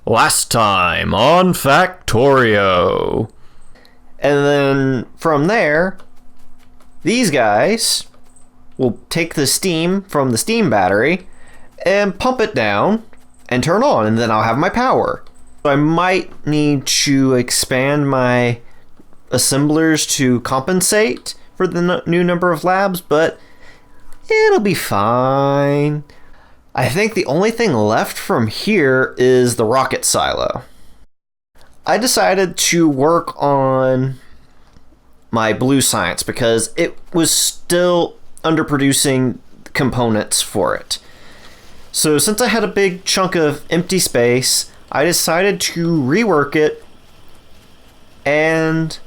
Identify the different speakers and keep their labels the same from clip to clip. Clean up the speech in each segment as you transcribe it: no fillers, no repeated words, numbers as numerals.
Speaker 1: Last time on Factorio. And then from there, these guys will take the steam from the steam battery and pump it down and turn on, and then I'll have my power. So I might need to expand my assemblers to compensate for the new number of labs, but it'll be fine. I think the only thing left from here is the rocket silo. I decided to work on my blue science because it was still underproducing components for it. So since I had a big chunk of empty space, I decided to rework it, and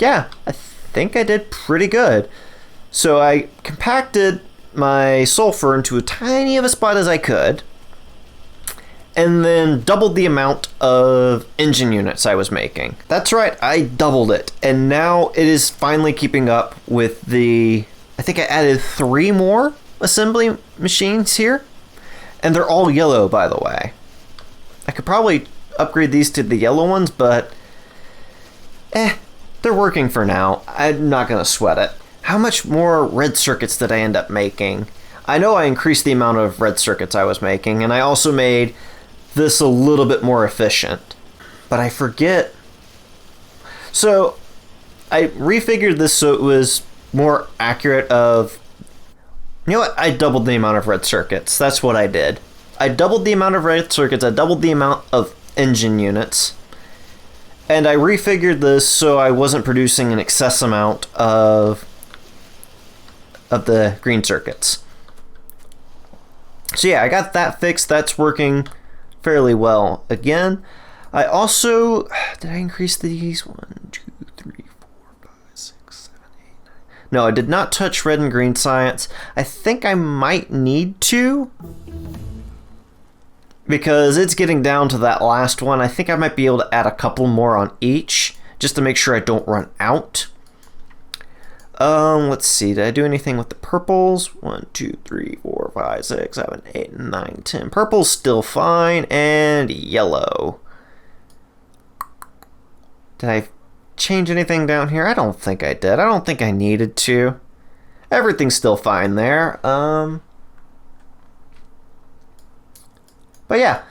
Speaker 1: yeah, I think I did pretty good. So I compacted my sulfur into as tiny of a spot as I could, and then doubled the amount of engine units I was making. That's right, I doubled it, and now it is finally keeping up with the... I think I added 3 more assembly machines here, and they're all yellow, by the way. I could probably upgrade these to the yellow ones, but they're working for now. I'm not gonna sweat it. How much more red circuits did I end up making? I know I increased the amount of red circuits I was making, and I also made this a little bit more efficient. But I forget. So I refigured this so it was more accurate of... You know what? I doubled the amount of red circuits. That's what I did. I doubled the amount of red circuits. I doubled the amount of engine units. And I refigured this so I wasn't producing an excess amount of the green circuits. So yeah, I got that fixed. That's working fairly well. Again, I also... Did I increase these? 1, 2, 3, 4, 5, 6, 7, 8, 9. No, I did not touch red and green science. I think I might need to, because it's getting down to that last one. I think I might be able to add a couple more on each, just to make sure I don't run out. Let's see, did I do anything with the purples? 1, 2, 3, 4, 5, 6, 7, 8, 9, 10. Purple's still fine, and yellow. Did I change anything down here? I don't think I did. I don't think I needed to. Everything's still fine there. But yeah.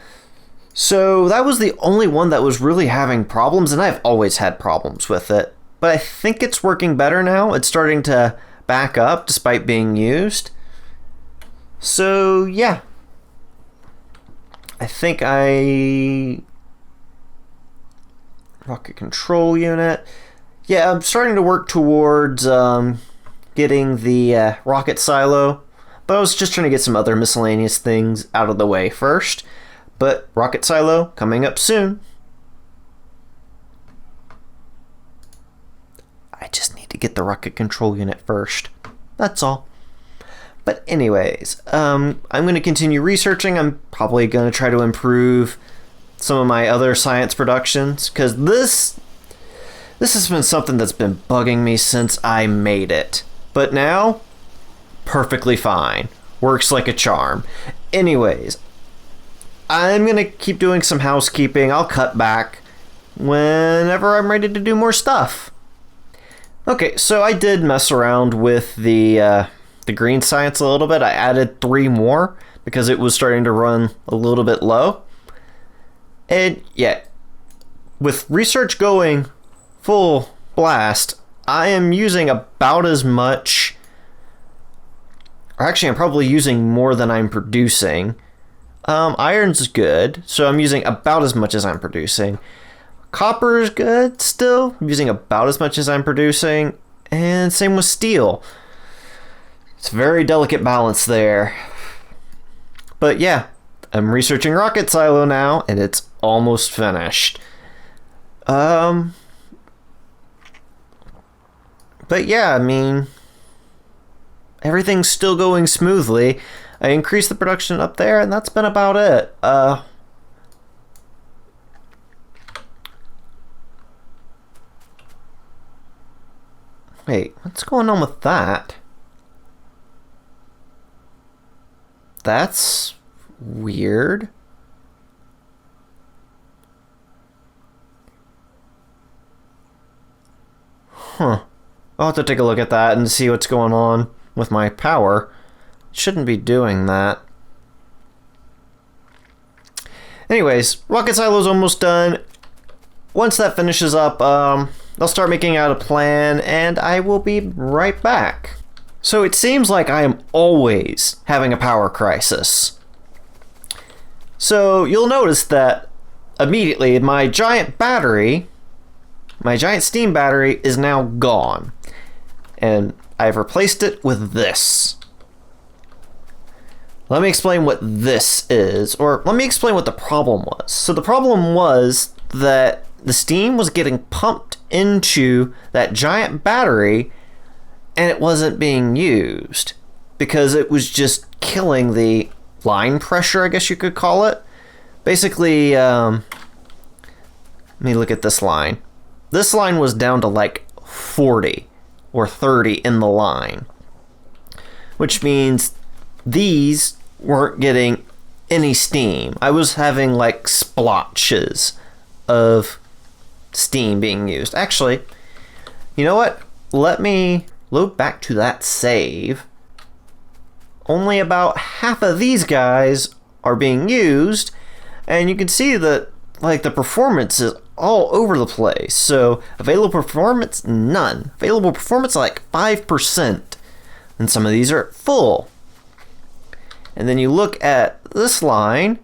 Speaker 1: So that was the only one that was really having problems, and I've always had problems with it. But I think it's working better now. It's starting to back up despite being used. So yeah. I think rocket control unit. Yeah, I'm starting to work towards getting the rocket silo. But I was just trying to get some other miscellaneous things out of the way first. But rocket silo coming up soon. I just need to get the rocket control unit first. That's all. But anyways, I'm going to continue researching. I'm probably going to try to improve some of my other science productions, because this has been something that's been bugging me since I made it. But now, perfectly fine. Works like a charm. Anyways, I'm going to keep doing some housekeeping. I'll cut back whenever I'm ready to do more stuff. Okay, so I did mess around with the green science a little bit. I added 3 more because it was starting to run a little bit low. And yeah, with research going full blast, I am using about as much... Or actually, I'm probably using more than I'm producing. Iron's good, so I'm using about as much as I'm producing. Copper is good still. I'm using about as much as I'm producing. And same with steel. It's a very delicate balance there. But yeah, I'm researching rocket silo now, and it's almost finished. But yeah, I mean, everything's still going smoothly. I increased the production up there, and that's been about it. Wait, what's going on with that? That's weird. I'll have to take a look at that and see what's going on with my power. Shouldn't be doing that. Anyways, rocket silo's almost done. Once that finishes up, I'll start making out a plan and I will be right back. So it seems like I am always having a power crisis. So you'll notice that immediately my giant steam battery is now gone. And I've replaced it with this. Let me explain what this is, or let me explain what the problem was. So the problem was that the steam was getting pumped into that giant battery and it wasn't being used because it was just killing the line pressure, I guess you could call it. Basically, let me look at this line. This line was down to like 40 or 30 in the line, which means these weren't getting any steam. I was having like splotches of steam being used. Actually, you know what? Let me load back to that save. Only about half of these guys are being used, and you can see that like the performance is all over the place. So available performance, none. Available performance like 5%. And some of these are full. And then you look at this line,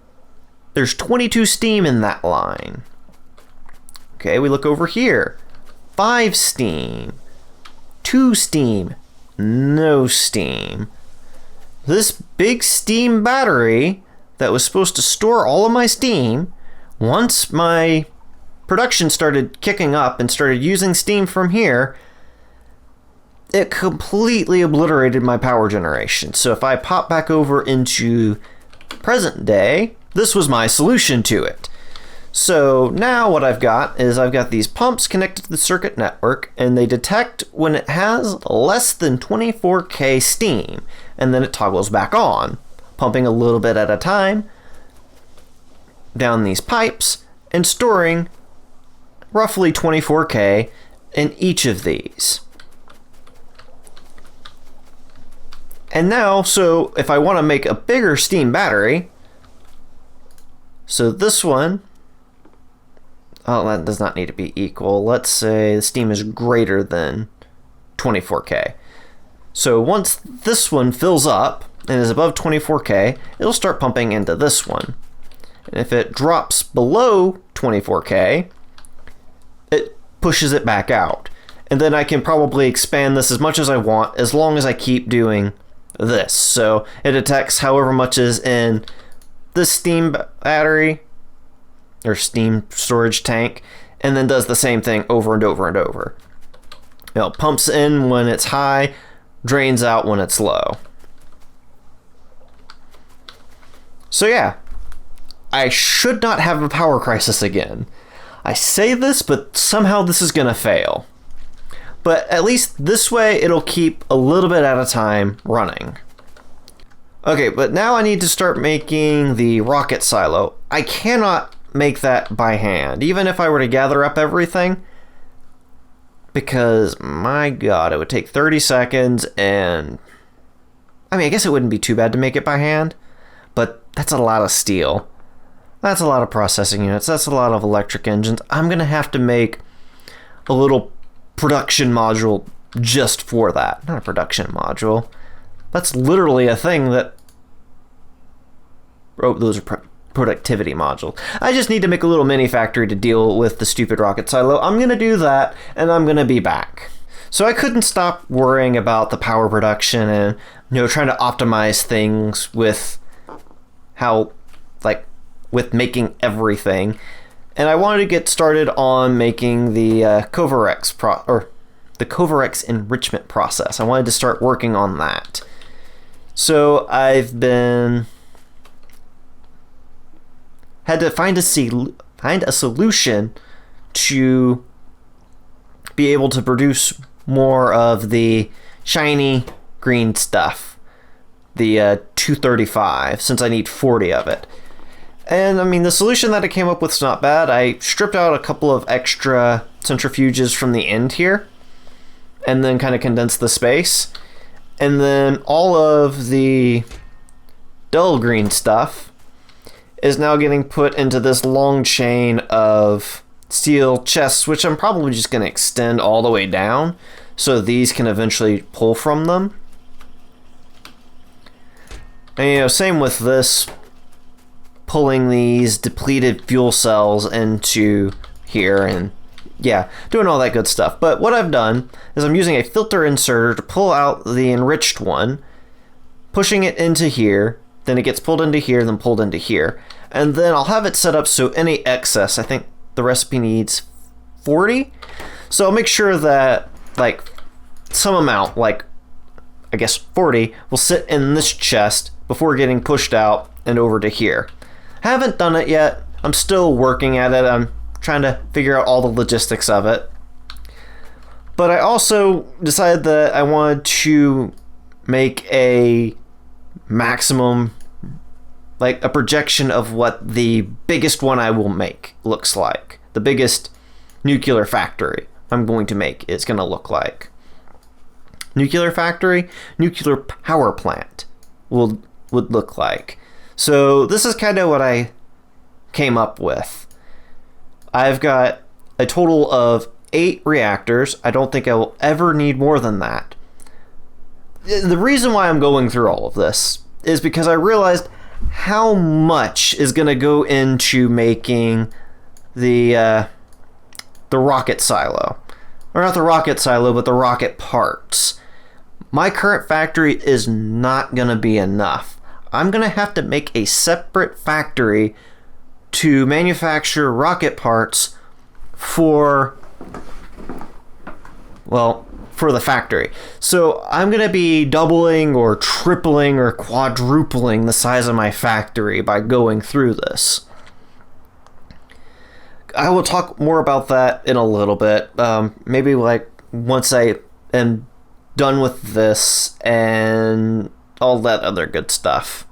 Speaker 1: there's 22 steam in that line. Okay, we look over here. 5 steam. 2 steam. No steam. This big steam battery that was supposed to store all of my steam, once my production started kicking up and started using steam from here, it completely obliterated my power generation. So if I pop back over into present day, this was my solution to it. So now what I've got is I've got these pumps connected to the circuit network, and they detect when it has less than 24K steam, and then it toggles back on, pumping a little bit at a time down these pipes and storing roughly 24K in each of these. And now, so if I want to make a bigger steam battery, so this one, oh, that does not need to be equal. Let's say the steam is greater than 24K. So once this one fills up and is above 24K, it'll start pumping into this one. And if it drops below 24K, it pushes it back out. And then I can probably expand this as much as I want as long as I keep doing this. So it detects however much is in this steam battery or steam storage tank, and then does the same thing over and over and over. You know, pumps in when it's high, drains out when it's low. So yeah, I should not have a power crisis again. I say this, but somehow this is gonna fail. But at least this way it'll keep a little bit at a time running. Okay, but now I need to start making the rocket silo. I cannot make that by hand, even if I were to gather up everything, because my god, it would take 30 seconds, and I mean, I guess it wouldn't be too bad to make it by hand, but that's a lot of steel. That's a lot of processing units. That's a lot of electric engines. I'm gonna have to make a little production module just for that. Not a production module. That's literally a thing that... Oh, those are productivity modules. I just need to make a little mini factory to deal with the stupid rocket silo. I'm going to do that, and I'm going to be back. So I couldn't stop worrying about the power production and, you know, trying to optimize things with how, like, with making everything. And I wanted to get started on making the Kovarex the Kovarex enrichment process. I wanted to start working on that. So I've had to find a solution to be able to produce more of the shiny green stuff, the 235, since I need 40 of it. And I mean, the solution that I came up with is not bad. I stripped out a couple of extra centrifuges from the end here, and then kind of condense the space. And then all of the dull green stuff is now getting put into this long chain of steel chests, which I'm probably just going to extend all the way down so these can eventually pull from them. And, you know, same with this, pulling these depleted fuel cells into here, and yeah, doing all that good stuff. But what I've done is I'm using a filter inserter to pull out the enriched one, pushing it into here, then it gets pulled into here, then pulled into here. And then I'll have it set up so any excess, I think the recipe needs 40. So I'll make sure that like some amount, like I guess 40, will sit in this chest before getting pushed out and over to here. Haven't done it yet. I'm still working at it. I'm trying to figure out all the logistics of it. But I also decided that I wanted to make a maximum, like a projection of what the biggest one I will make looks like. The biggest nuclear factory I'm going to make is going to look like. Nuclear factory, nuclear power plant would look like. So this is kind of what I came up with. I've got a total of 8 reactors. I don't think I will ever need more than that. The reason why I'm going through all of this is because I realized how much is going to go into making the rocket silo. Or not the rocket silo, but the rocket parts. My current factory is not going to be enough. I'm going to have to make a separate factory to manufacture rocket parts for the factory. So I'm going to be doubling or tripling or quadrupling the size of my factory by going through this. I will talk more about that in a little bit. Maybe like once I am done with this and all that other good stuff.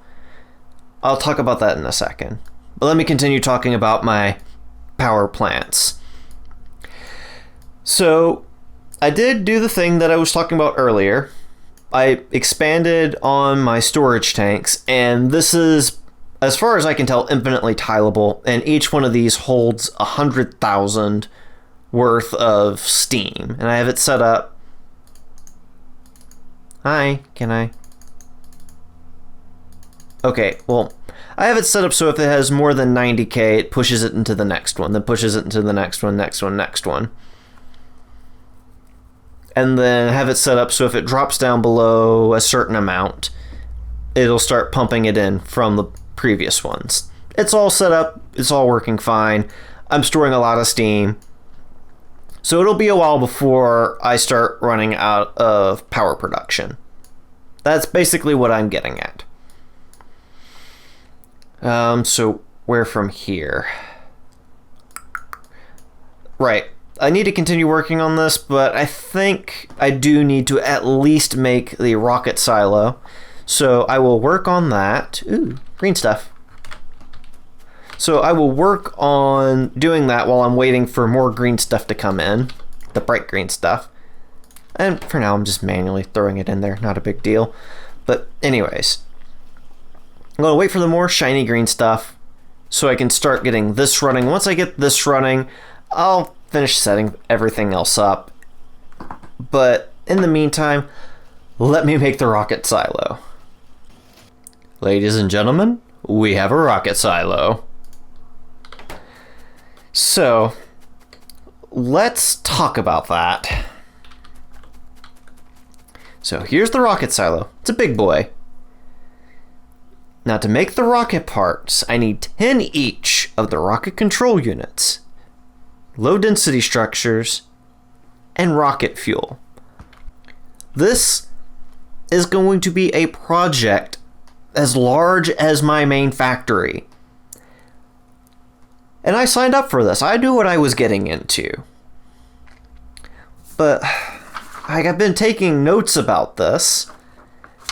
Speaker 1: I'll talk about that in a second. But let me continue talking about my power plants. So I did do the thing that I was talking about earlier. I expanded on my storage tanks, and this is, as far as I can tell, infinitely tileable, and each one of these holds 100,000 worth of steam. And I have it set up. Hi, can I? Okay, well, I have it set up so if it has more than 90k, it pushes it into the next one, then pushes it into the next one, next one, next one. And then have it set up so if it drops down below a certain amount, it'll start pumping it in from the previous ones. It's all set up, it's all working fine. I'm storing a lot of steam. So it'll be a while before I start running out of power production. That's basically what I'm getting at. So where from here? Right. I need to continue working on this, but I think I do need to at least make the rocket silo. So I will work on that. Ooh, green stuff. So I will work on doing that while I'm waiting for more green stuff to come in. The bright green stuff. And for now, I'm just manually throwing it in there. Not a big deal. But anyways, I'm going to wait for the more shiny green stuff so I can start getting this running. Once I get this running, I'll finish setting everything else up. But in the meantime, let me make the rocket silo. Ladies and gentlemen, we have a rocket silo. So, let's talk about that. So here's the rocket silo. It's a big boy. Now to make the rocket parts, I need 10 each of the rocket control units, low density structures, and rocket fuel. This is going to be a project as large as my main factory. And I signed up for this. I knew what I was getting into. But I've been taking notes about this.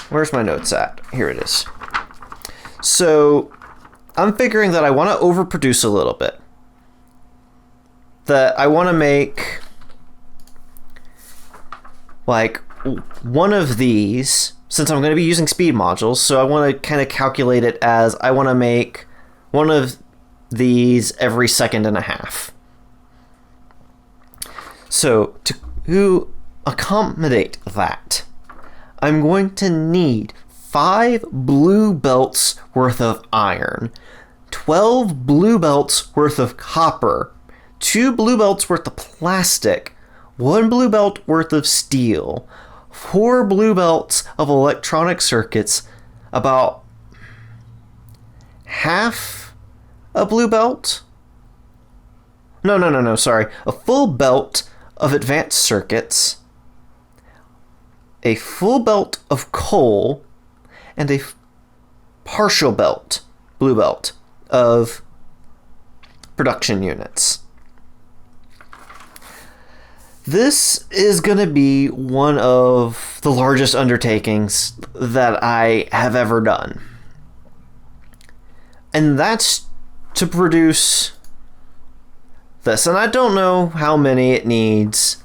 Speaker 1: Where's my notes at? Here it is. So I'm figuring that I want to overproduce a little bit. That I want to make like one of these, since I'm going to be using speed modules, so I want to kind of calculate it as I want to make one of these every second and a half. So to accommodate that, I'm going to need 5 blue belts worth of iron, 12 blue belts worth of copper, 2 blue belts worth of plastic, 1 blue belt worth of steel, 4 blue belts of electronic circuits, about half a blue belt? No, sorry. A full belt of advanced circuits, a full belt of coal, and a partial belt, blue belt, of production units. This is going to be one of the largest undertakings that I have ever done. And that's to produce this. And I don't know how many it needs,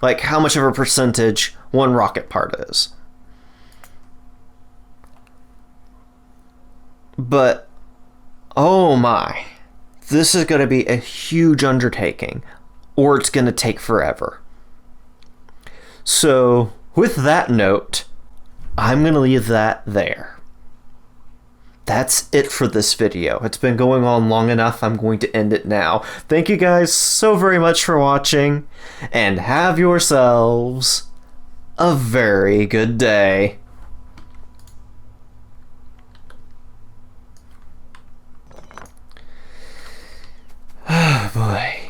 Speaker 1: like how much of a percentage one rocket part is. But, oh my, this is going to be a huge undertaking, or it's going to take forever. So, with that note, I'm going to leave that there. That's it for this video. It's been going on long enough. I'm going to end it now. Thank you guys so very much for watching, and have yourselves a very good day. Oh boy.